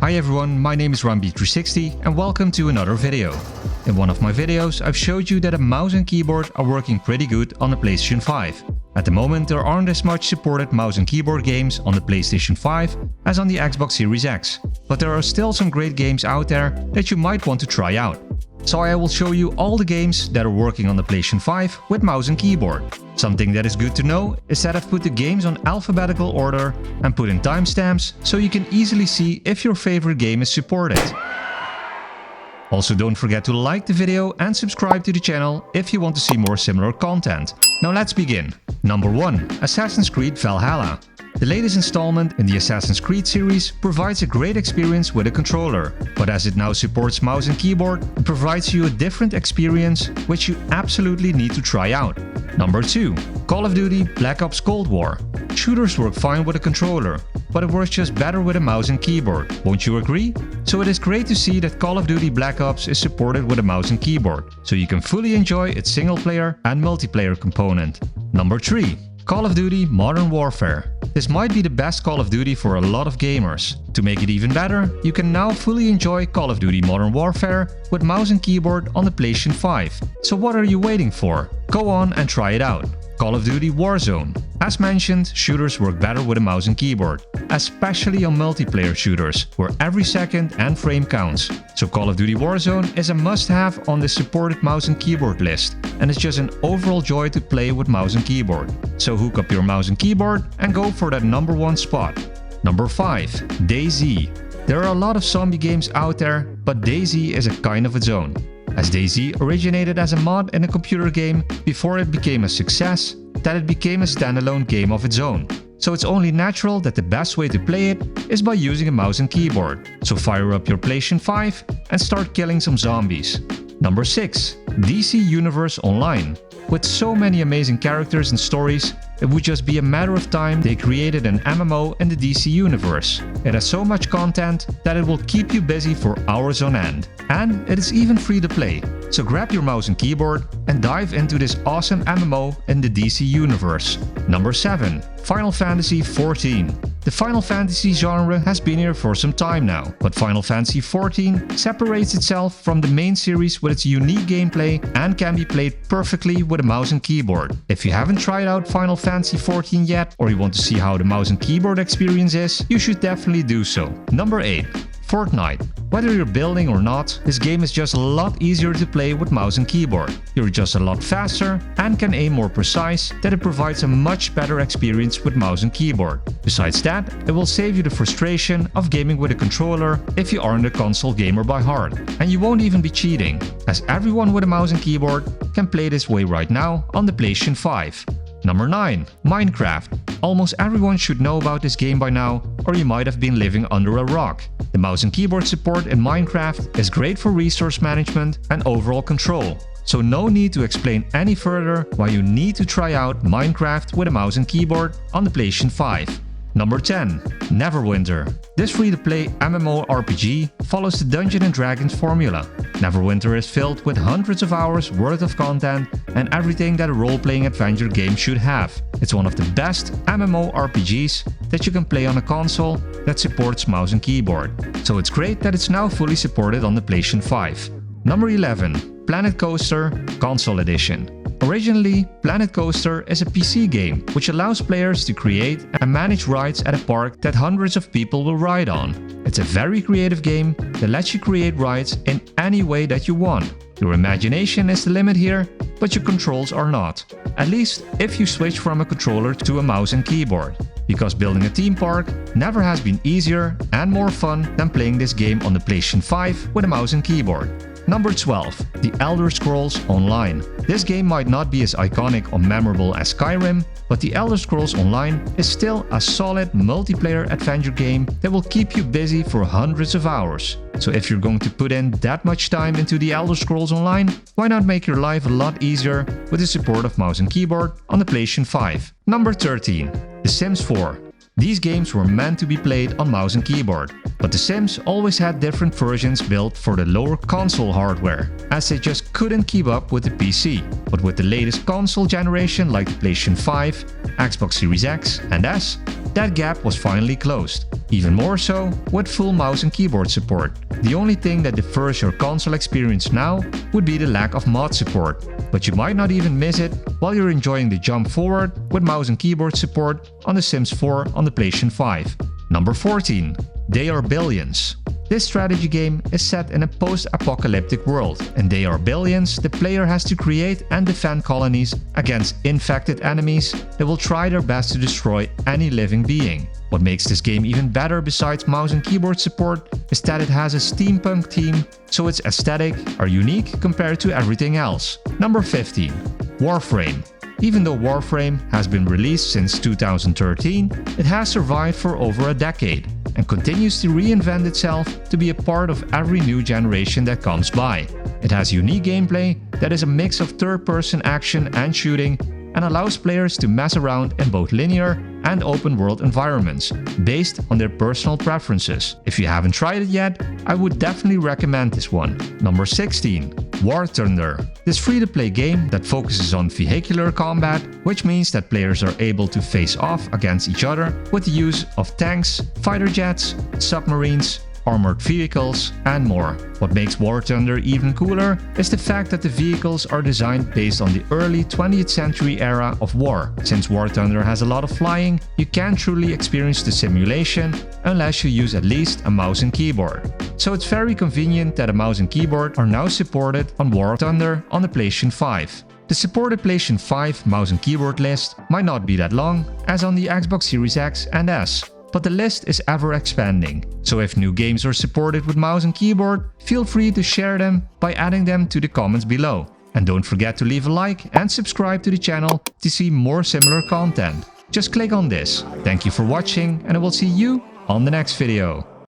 Hi everyone, my name is RunB360 and welcome to another video. In one of my videos I've showed you that a mouse and keyboard are working pretty good on the PlayStation 5. At the moment there aren't as much supported mouse and keyboard games on the PlayStation 5 as on the Xbox Series X, but there are still some great games out there that you might want to try out. So I will show you all the games that are working on the PlayStation 5 with mouse and keyboard. Something that is good to know is that I've put the games on alphabetical order and put in timestamps so you can easily see if your favorite game is supported. Also don't forget to like the video and subscribe to the channel if you want to see more similar content. Now let's begin. Number 1. Assassin's Creed Valhalla. The latest installment in the Assassin's Creed series provides a great experience with a controller, but as it now supports mouse and keyboard, it provides you a different experience which you absolutely need to try out. Number 2. Call of Duty Black Ops Cold War. Shooters work fine with a controller, but it works just better with a mouse and keyboard, won't you agree? So it is great to see that Call of Duty Black Ops is supported with a mouse and keyboard, so you can fully enjoy its single player and multiplayer component. Number 3. Call of Duty Modern Warfare. This might be the best Call of Duty for a lot of gamers. To make it even better, you can now fully enjoy Call of Duty Modern Warfare with mouse and keyboard on the PlayStation 5. So what are you waiting for? Go on and try it out. Call of Duty Warzone. As mentioned, shooters work better with a mouse and keyboard, especially on multiplayer shooters, where every second and frame counts. So Call of Duty Warzone is a must-have on the supported mouse and keyboard list, and it's just an overall joy to play with mouse and keyboard. So hook up your mouse and keyboard and go for that number 1 spot. Number 5. DayZ. There are a lot of zombie games out there, but DayZ is a kind of its own. As DayZ originated as a mod in a computer game before it became a success, that it became a standalone game of its own. So it's only natural that the best way to play it is by using a mouse and keyboard. So fire up your PlayStation 5 and start killing some zombies. Number 6. DC Universe Online. With so many amazing characters and stories, it would just be a matter of time they created an MMO in the DC universe. It has so much content that it will keep you busy for hours on end. And it is even free to play. So grab your mouse and keyboard and dive into this awesome MMO in the DC universe. Number 7. Final Fantasy XIV. The Final Fantasy genre has been here for some time now, but Final Fantasy XIV separates itself from the main series with its unique gameplay and can be played perfectly with a mouse and keyboard. If you haven't tried out Final Fantasy XIV yet, or you want to see how the mouse and keyboard experience is, you should definitely do so. Number 8. Fortnite. Whether you're building or not, this game is just a lot easier to play with mouse and keyboard. You're just a lot faster and can aim more precise, that it provides a much better experience with mouse and keyboard. Besides that, it will save you the frustration of gaming with a controller if you aren't a console gamer by heart. And you won't even be cheating, as everyone with a mouse and keyboard can play this way right now on the PlayStation 5. Number 9. Minecraft. Almost everyone should know about this game by now, or you might have been living under a rock. The mouse and keyboard support in Minecraft is great for resource management and overall control. So no need to explain any further why you need to try out Minecraft with a mouse and keyboard on the PlayStation 5. Number 10. Neverwinter. This free-to-play MMORPG follows the Dungeons & Dragons formula. Neverwinter is filled with hundreds of hours worth of content and everything that a role-playing adventure game should have. It's one of the best MMORPGs that you can play on a console that supports mouse and keyboard. So it's great that it's now fully supported on the PlayStation 5. Number 11. Planet Coaster Console Edition. Originally, Planet Coaster is a PC game which allows players to create and manage rides at a park that hundreds of people will ride on. It's a very creative game that lets you create rides in any way that you want. Your imagination is the limit here, but your controls are not. At least if you switch from a controller to a mouse and keyboard. Because building a theme park never has been easier and more fun than playing this game on the PlayStation 5 with a mouse and keyboard. Number 12. The Elder Scrolls Online. This game might not be as iconic or memorable as Skyrim, but The Elder Scrolls Online is still a solid multiplayer adventure game that will keep you busy for hundreds of hours. So if you're going to put in that much time into The Elder Scrolls Online, why not make your life a lot easier with the support of mouse and keyboard on the PlayStation 5? Number 13. The Sims 4. These games were meant to be played on mouse and keyboard, but The Sims always had different versions built for the lower console hardware, as they just couldn't keep up with the PC. But with the latest console generation like the PlayStation 5, Xbox Series X and S, that gap was finally closed. Even more so with full mouse and keyboard support. The only thing that differs your console experience now would be the lack of mod support, but you might not even miss it while you're enjoying the jump forward with mouse and keyboard support on The Sims 4 on the PlayStation 5. Number 14. They Are Billions. This strategy game is set in a post-apocalyptic world. In They Are Billions, the player has to create and defend colonies against infected enemies that will try their best to destroy any living being. What makes this game even better besides mouse and keyboard support is that it has a steampunk theme, so its aesthetic are unique compared to everything else. Number 15. Warframe. Even though Warframe has been released since 2013, it has survived for over a decade and continues to reinvent itself to be a part of every new generation that comes by. It has unique gameplay that is a mix of third-person action and shooting and allows players to mess around in both linear and open world environments based on their personal preferences. If you haven't tried it yet, I would definitely recommend this one. Number 16. War Thunder. This free-to-play game that focuses on vehicular combat, which means that players are able to face off against each other with the use of tanks, fighter jets, submarines, armored vehicles, and more. What makes War Thunder even cooler is the fact that the vehicles are designed based on the early 20th century era of war. Since War Thunder has a lot of flying, you can't truly experience the simulation unless you use at least a mouse and keyboard. So it's very convenient that a mouse and keyboard are now supported on War Thunder on the PlayStation 5. The supported PlayStation 5 mouse and keyboard list might not be that long as on the Xbox Series X and S, but the list is ever expanding. So if new games are supported with mouse and keyboard, feel free to share them by adding them to the comments below. And don't forget to leave a like and subscribe to the channel to see more similar content. Just click on this. Thank you for watching and I will see you on the next video.